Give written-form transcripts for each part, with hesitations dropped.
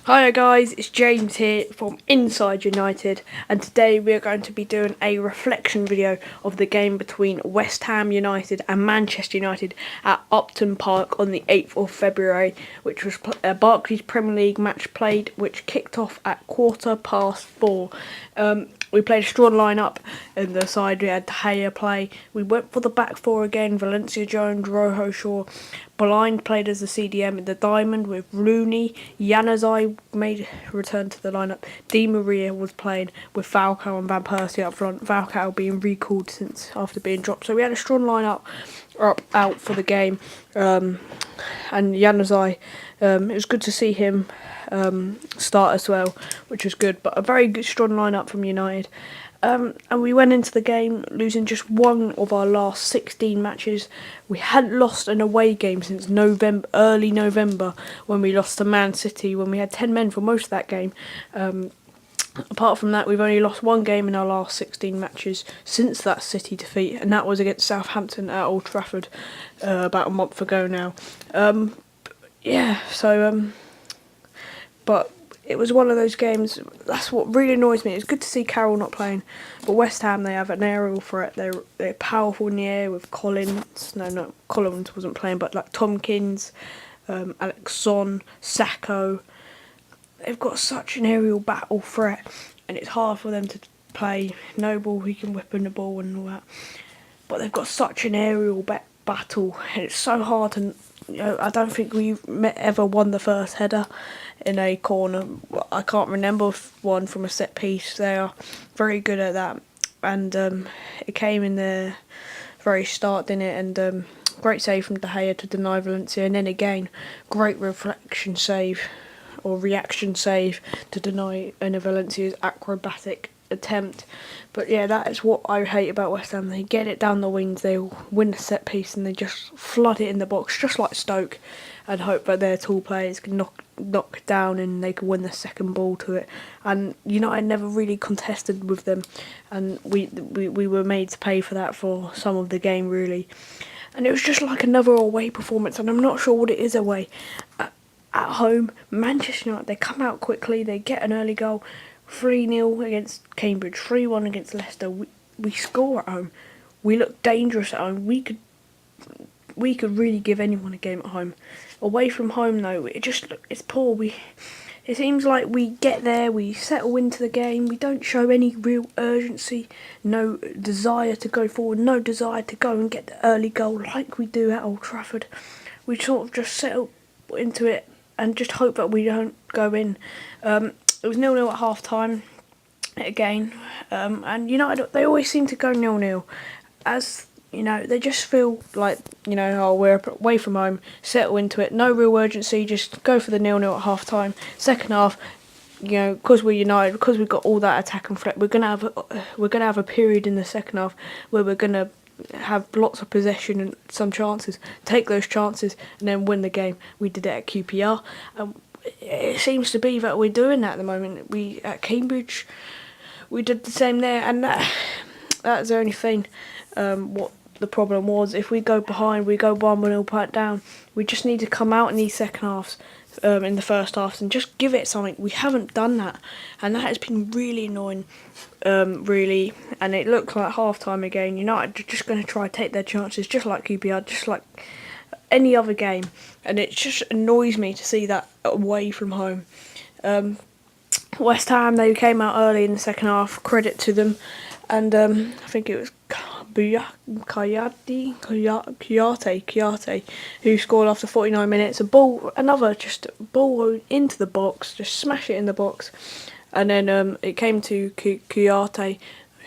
Hiya guys, it's James here from Inside United, and today we are going to be doing a reflection video of the game between West Ham United and Manchester United at Upton Park on the 8th of February, which was a Barclays Premier League match played, which kicked off at 4:15. We played a strong line-up in the side. We had De Gea play. We went for the back four again. Valencia Jones, Rojo Shaw. Blind played as the CDM in the diamond with Rooney. Januzaj made return to the lineup. Di Maria was playing with Falcao and Van Persie up front. Falcao being recalled since after being dropped. So we had a strong lineup out for the game. And Januzaj, it was good to see him start as well, which was good. But a very good strong lineup from United. And we went into the game losing just one of our last 16 matches. We hadn't lost an away game since early November, when we lost to Man City, when we had 10 men for most of that game. Apart from that, we've only lost one game in our last 16 matches since that City defeat, and that was against Southampton at Old Trafford about a month ago now. But it was one of those games. That's what really annoys me. It's good to see Carroll not playing, but West Ham, they have an aerial threat. They're powerful in the air with Collins. No, Collins wasn't playing, but like Tompkins, Alex Son, Sacco. They've got such an aerial battle threat, and it's hard for them to play. Noble, he can whip in the ball and all that, but they've got such an aerial battle, and it's so hard to. I don't think we've ever won the first header in a corner. I can't remember one from a set piece. They are very good at that, and it came in the very start, didn't it? And great save from De Gea to deny Valencia, and then again, great reflection save or reaction save to deny Valencia's acrobatic attempt. But yeah, that is what I hate about West Ham. They get it down the wings, they win the set piece, and they just flood it in the box, just like Stoke, and hope that their tall players can knock down and they can win the second ball to it. And United never really contested with them, and we were made to pay for that for some of the game, really. And it was just like another away performance, and I'm not sure what it is away. At home, Manchester United, they come out quickly, they get an early goal. 3-0 against Cambridge, 3-1 against Leicester. We score at home. We look dangerous at home. We could really give anyone a game at home. Away from home, though, it's poor. It seems like we get there, we settle into the game, we don't show any real urgency, no desire to go forward, no desire to go and get the early goal like we do at Old Trafford. We sort of just settle into it and just hope that we don't go in. It was 0-0 at half time again, and United, they always seem to go 0-0, as they just feel like oh, we're away from home, settle into it, no real urgency, just go for the 0-0 at half time. Second half, because we're United, because we've got all that attack and threat, we're gonna have a period in the second half where we're gonna have lots of possession and some chances, take those chances, and then win the game. We did it at QPR. It seems to be that we're doing that at the moment. We at Cambridge, we did the same there, and that's the only thing. What the problem was, if we go behind, we go 1-0 down. We just need to come out in these second halves, in the first halves, and just give it something. We haven't done that, and that has been really annoying, really. And it looked like half time again. United are just going to try to take their chances, just like QPR, just like any other game, and it just annoys me to see that away from home. West Ham, they came out early in the second half, credit to them, and I think it was Kouyate who scored after 49 minutes. Another ball into the box, just smash it in the box, and then it came to Kouyate,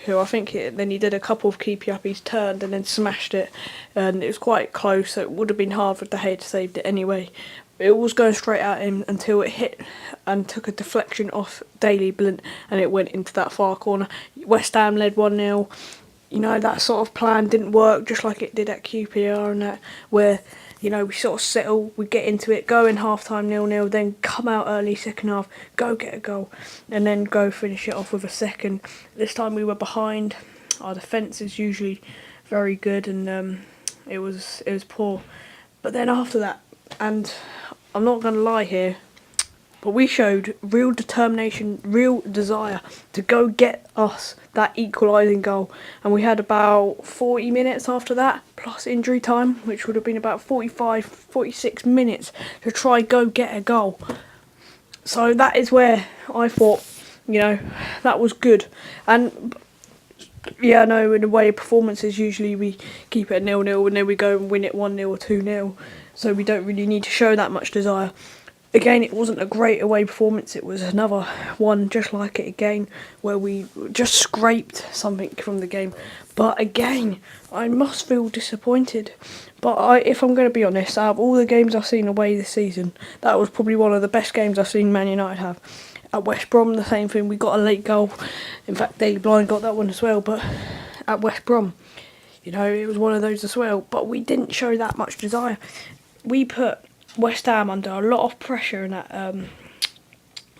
who I think then he did a couple of keepy uppies, turned and then smashed it, and it was quite close, so it would have been hard for De Gea to save it anyway. It was going straight at him until it hit and took a deflection off Daley Blind, and it went into that far corner. West Ham led 1-0. That sort of plan didn't work, just like it did at QPR and that, where we sort of settle, we get into it, go in half time 0-0, then come out early second half, go get a goal, and then go finish it off with a second. This time we were behind. Our defence is usually very good, and it was poor. But then after that, and I'm not going to lie here, but we showed real determination, real desire to go get us that equalising goal. And we had about 40 minutes after that, plus injury time, which would have been about 45, 46 minutes to try go get a goal. So that is where I thought, that was good. And yeah, I know in away performances usually we keep it at 0-0 and then we go and win it 1-0 or 2-0. So we don't really need to show that much desire. Again, it wasn't a great away performance. It was another one just like it again, where we just scraped something from the game. But again, I must feel disappointed. But if I'm going to be honest, out of all the games I've seen away this season, that was probably one of the best games I've seen Man United have. At West Brom, the same thing. We got a late goal. In fact, Daley Blind got that one as well. But at West Brom, it was one of those as well. But we didn't show that much desire. We put West Ham under a lot of pressure in that.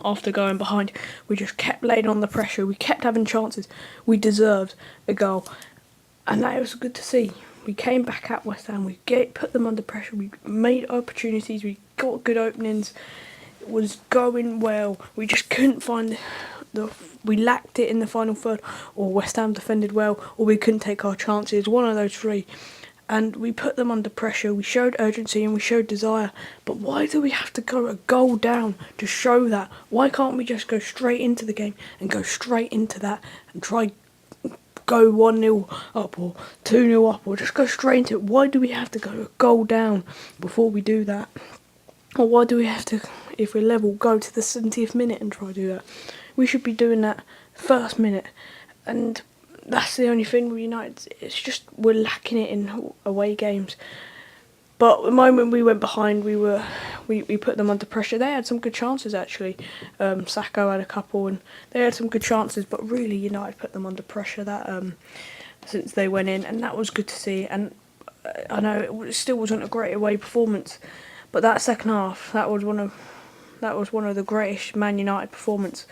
After going behind, we just kept laying on the pressure. We kept having chances. We deserved a goal, and that was good to see. We came back at West Ham. We put them under pressure. We made opportunities. We got good openings. It was going well. We just couldn't find we lacked it in the final third, or West Ham defended well, or we couldn't take our chances. One of those three. And we put them under pressure, we showed urgency and we showed desire. But why do we have to go a goal down to show that? Why can't we just go straight into the game and go straight into that and try go 1-0 up or 2-0 up or just go straight into it? Why do we have to go a goal down before we do that? Or why do we have to, if we're level, go to the 70th minute and try to do that? We should be doing that first minute. And that's the only thing with United. It's just we're lacking it in away games. But the moment we went behind, we put them under pressure. They had some good chances actually. Sacco had a couple, and they had some good chances. But really, United put them under pressure that since they went in, and that was good to see. And I know it still wasn't a great away performance, but that second half, that was one of the greatest Man United performances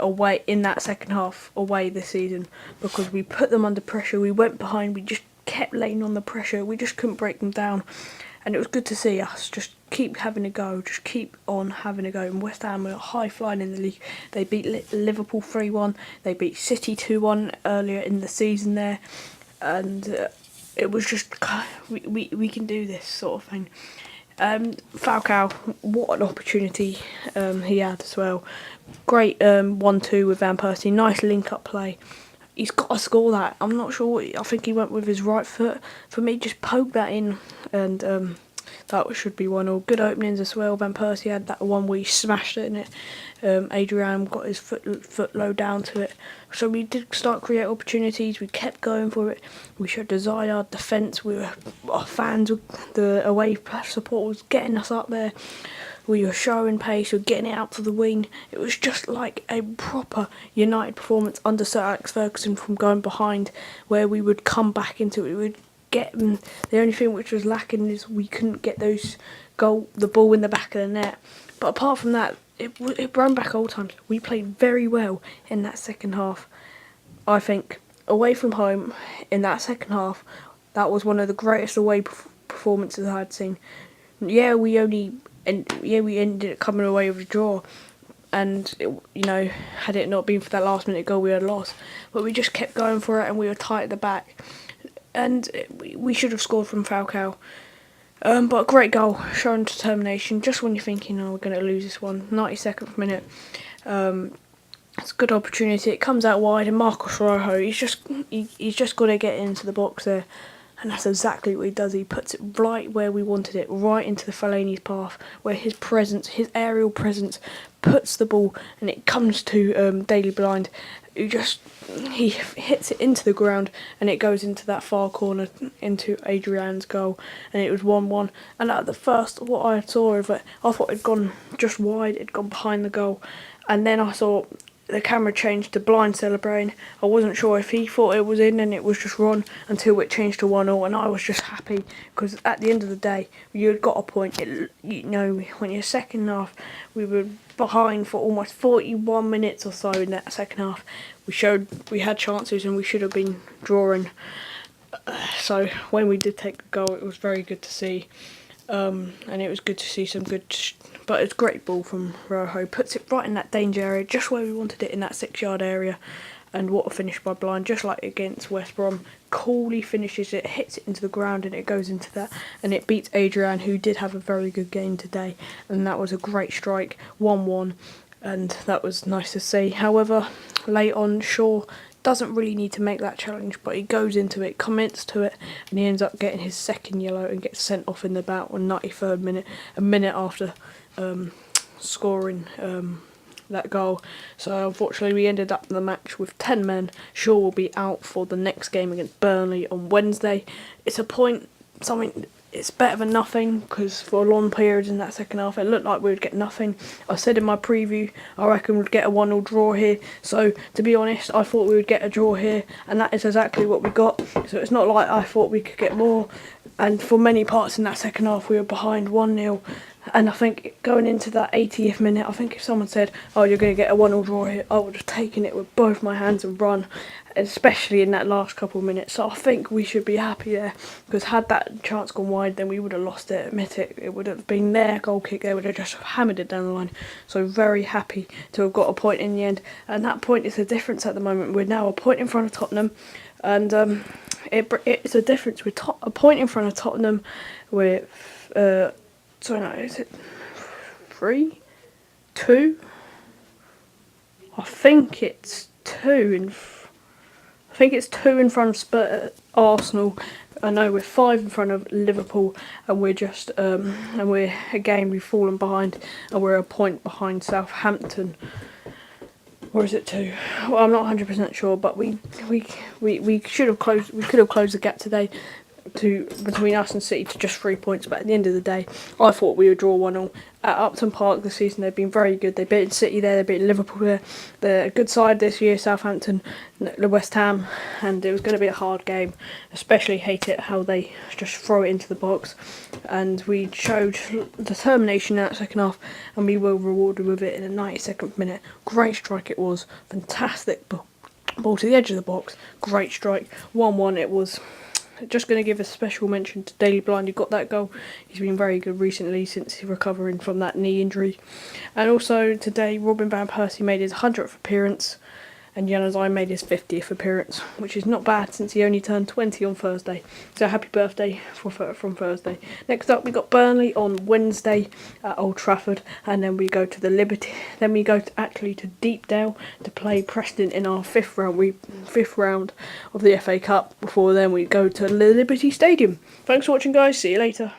away in that second half away this season, because we put them under pressure, we went behind, we just kept laying on the pressure, we just couldn't break them down, and it was good to see us just keep having a go, just keep on having a go. And West Ham were high flying in the league. They beat Liverpool 3-1, they beat City 2-1 earlier in the season there, and it was just we can do this sort of thing. Falcao, what an opportunity he had as well. Great 1-2 with Van Persie, nice link-up play. He's got to score that. I'm not sure, I think he went with his right foot. For me, just poke that in, and that should be 1-1. Good openings as well. Van Persie had that one where he smashed it in it. Adrian got his foot low down to it. So we did start create opportunities. We kept going for it. We showed desire, defence. Our fans, the away support was getting us up there. We were showing pace. We were getting it out to the wing. It was just like a proper United performance under Sir Alex Ferguson, from going behind, where we would come back into it. We would get them. The only thing which was lacking is we couldn't get the ball in the back of the net. But apart from that, it ran back all times. We played very well in that second half. I think away from home in that second half, that was one of the greatest away performances I had seen. Yeah, we ended up coming away with a draw, and had it not been for that last minute goal, we had lost. But we just kept going for it, and we were tight at the back, and we should have scored from Falcao. But a great goal, showing determination. Just when you're thinking, we're going to lose this one, 92nd minute. It's a good opportunity. It comes out wide, and Marcos Rojo, he's just got to get into the box there, and that's exactly what he does. He puts it right where we wanted it, right into the Fellaini's path, where his aerial presence, puts the ball, and it comes to Daley Blind, he hits it into the ground, and it goes into that far corner, into Adrian's goal, and it was 1-1. And at the first, what I saw of it, I thought it'd gone just wide, it'd gone behind the goal, and then I saw the camera changed to Blind celebrating. I wasn't sure if he thought it was in and it was just run, until it changed to 1-0, and I was just happy, because at the end of the day, you had got a point. When you're second half, we were behind for almost 41 minutes or so in that second half. We had chances and we should have been drawing. So when we did take the goal, it was very good to see. and it was good to see some good, but it's a great ball from Rojo, puts it right in that danger area, just where we wanted it, in that 6-yard area. And what a finish by Blind, just like against West Brom. Coolly finishes it, hits it into the ground, and it goes into that, and it beats Adrian, who did have a very good game today, and that was a great strike, 1-1, and that was nice to see. However, late on, Shaw doesn't really need to make that challenge, but he goes into it, commits to it, and he ends up getting his second yellow and gets sent off in the bout on 93rd minute, a minute after scoring that goal. So unfortunately we ended up the match with 10 men. Shaw will be out for the next game against Burnley on Wednesday. It's a point, something, it's better than nothing, because for long periods in that second half it looked like we would get nothing. I said in my preview I reckon we'd get a 1-0 draw here, so to be honest I thought we would get a draw here, and that is exactly what we got. So it's not like I thought we could get more, and for many parts in that second half we were behind 1-0. And I think going into that 80th minute, I think if someone said, oh, you're going to get a 1-0 draw here, I would have taken it with both my hands and run, especially in that last couple of minutes. So I think we should be happy there, because had that chance gone wide, then we would have lost it, admit it. It would have been their goal kick, they would have just hammered it down the line. So very happy to have got a point in the end, and that point is the difference at the moment. We're now a point in front of Tottenham, and it's a difference. We're a point in front of Tottenham with... sorry, no, is it 3? 2? I think it's 2 in front of Arsenal. I know we're 5 in front of Liverpool, and we're just we've fallen behind, and we're a point behind Southampton. Or is it 2? Well, I'm not 100% sure, but we should have closed. We could have closed the gap today between us and City to just 3 points, but at the end of the day I thought we would draw 1-0 at Upton Park this season. They've been very good. They beat City there, they beat Liverpool there. They're a good side this year, Southampton, West Ham, and it was going to be a hard game. Especially hate it how they just throw it into the box, and we showed determination in that second half, and we were rewarded with it in the 92nd minute. Great strike it was, fantastic ball to the edge of the box, great strike, 1-1 it was. Just going to give a special mention to Daley Blind, who got that goal. He's been very good recently since he's recovering from that knee injury. And also today, Robin Van Persie made his 100th appearance, and Januzaj made his 50th appearance, which is not bad since he only turned 20 on Thursday. So happy birthday from Thursday. Next up, we got Burnley on Wednesday at Old Trafford, and then we go to the Liberty. Then we go to Deepdale to play Preston in our fifth round of the FA Cup. Before then, we go to the Liberty Stadium. Thanks for watching, guys. See you later.